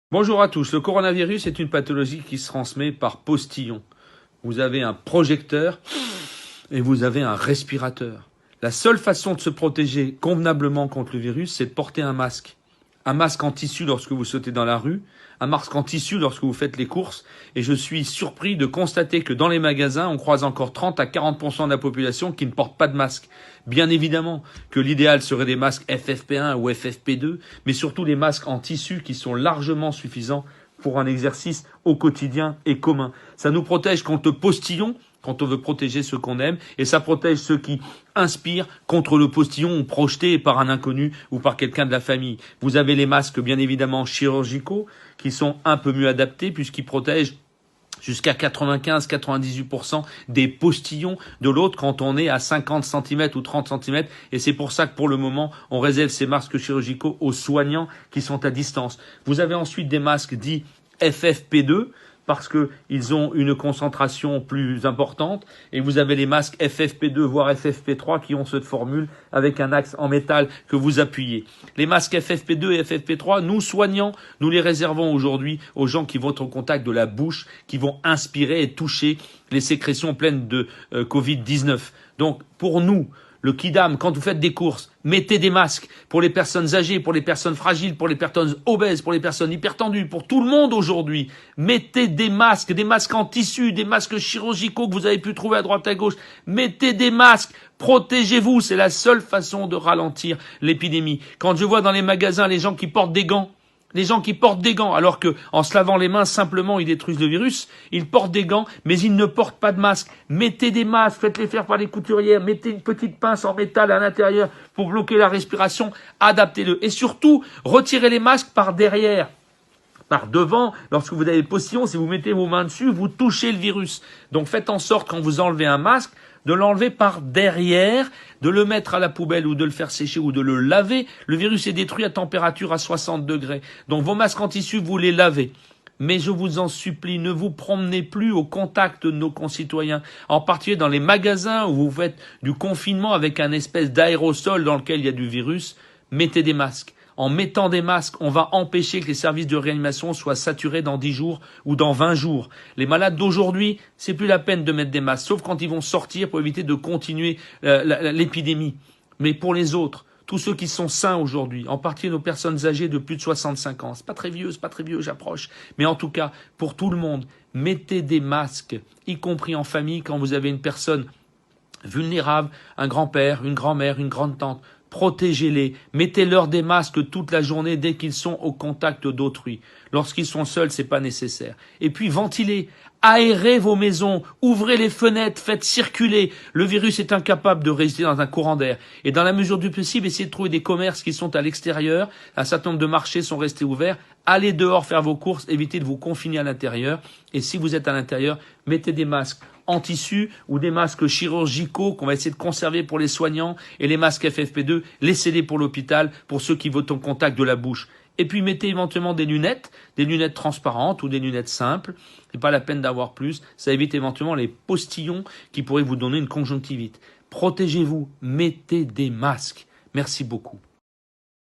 Bonjour à tous. Le coronavirus est une pathologie qui se transmet par postillon. Vous avez un projecteur et vous avez un respirateur. La seule façon de se protéger convenablement contre le virus, c'est de porter un masque. Un masque en tissu lorsque vous sautez dans la rue, un masque en tissu lorsque vous faites les courses. Et je suis surpris de constater que dans les magasins, on croise encore 30 à 40% de la population qui ne porte pas de masque. Bien évidemment que l'idéal serait des masques FFP1 ou FFP2, mais surtout des masques en tissu qui sont largement suffisants pour un exercice au quotidien et commun. Ça nous protège contre le postillon, quand on veut protéger ceux qu'on aime, et ça protège ceux qui inspirent contre le postillon projeté par un inconnu ou par quelqu'un de la famille. Vous avez les masques, bien évidemment, chirurgicaux, qui sont un peu mieux adaptés puisqu'ils protègent jusqu'à 95-98% des postillons de l'autre quand on est à 50 cm ou 30 cm. Et c'est pour ça que pour le moment, on réserve ces masques chirurgicaux aux soignants qui sont à distance. Vous avez ensuite des masques dits FFP2, parce qu'ils ont une concentration plus importante, et vous avez les masques FFP2 voire FFP3 qui ont cette formule avec un axe en métal que vous appuyez. Les masques FFP2 et FFP3, nous soignants, nous les réservons aujourd'hui aux gens qui vont être au contact de la bouche, qui vont inspirer et toucher les sécrétions pleines de Covid-19. Donc pour nous, le Kidam, quand vous faites des courses, mettez des masques pour les personnes âgées, pour les personnes fragiles, pour les personnes obèses, pour les personnes hypertendues, pour tout le monde aujourd'hui. Mettez des masques en tissu, des masques chirurgicaux que vous avez pu trouver à droite à gauche. Mettez des masques, protégez-vous, c'est la seule façon de ralentir l'épidémie. Quand je vois dans les magasins les gens qui portent des gants, alors que, en se lavant les mains, simplement, ils détruisent le virus. Ils portent des gants, mais ils ne portent pas de masque. Mettez des masques, faites-les faire par les couturières, mettez une petite pince en métal à l'intérieur pour bloquer la respiration, adaptez-le. Et surtout, retirez les masques par derrière. Par devant, lorsque vous avez le postillon, si vous mettez vos mains dessus, vous touchez le virus. Donc faites en sorte, quand vous enlevez un masque, de l'enlever par derrière, de le mettre à la poubelle ou de le faire sécher ou de le laver. Le virus est détruit à température à 60 degrés. Donc vos masques en tissu, vous les lavez. Mais je vous en supplie, ne vous promenez plus au contact de nos concitoyens, en particulier dans les magasins où vous faites du confinement avec un espèce d'aérosol dans lequel il y a du virus. Mettez des masques. En mettant des masques, on va empêcher que les services de réanimation soient saturés dans 10 jours ou dans 20 jours. Les malades d'aujourd'hui, c'est plus la peine de mettre des masques, sauf quand ils vont sortir pour éviter de continuer l'épidémie. Mais pour les autres, tous ceux qui sont sains aujourd'hui, en particulier nos personnes âgées de plus de 65 ans, c'est pas très vieux, j'approche. Mais en tout cas, pour tout le monde, mettez des masques, y compris en famille, quand vous avez une personne vulnérable, un grand-père, une grand-mère, une grande-tante. Protégez-les, mettez-leur des masques toute la journée dès qu'ils sont au contact d'autrui. Lorsqu'ils sont seuls, c'est pas nécessaire. Et puis ventilez, aérez vos maisons, ouvrez les fenêtres, faites circuler. Le virus est incapable de résister dans un courant d'air. Et dans la mesure du possible, essayez de trouver des commerces qui sont à l'extérieur. Un certain nombre de marchés sont restés ouverts. Allez dehors faire vos courses, évitez de vous confiner à l'intérieur. Et si vous êtes à l'intérieur, mettez des masques en tissu ou des masques chirurgicaux qu'on va essayer de conserver pour les soignants, et les masques FFP2, laissez-les pour l'hôpital, pour ceux qui vont au contact de la bouche. Et puis mettez éventuellement des lunettes transparentes ou des lunettes simples. C'est pas la peine d'avoir plus. Ça évite éventuellement les postillons qui pourraient vous donner une conjonctivite. Protégez-vous, mettez des masques. Merci beaucoup.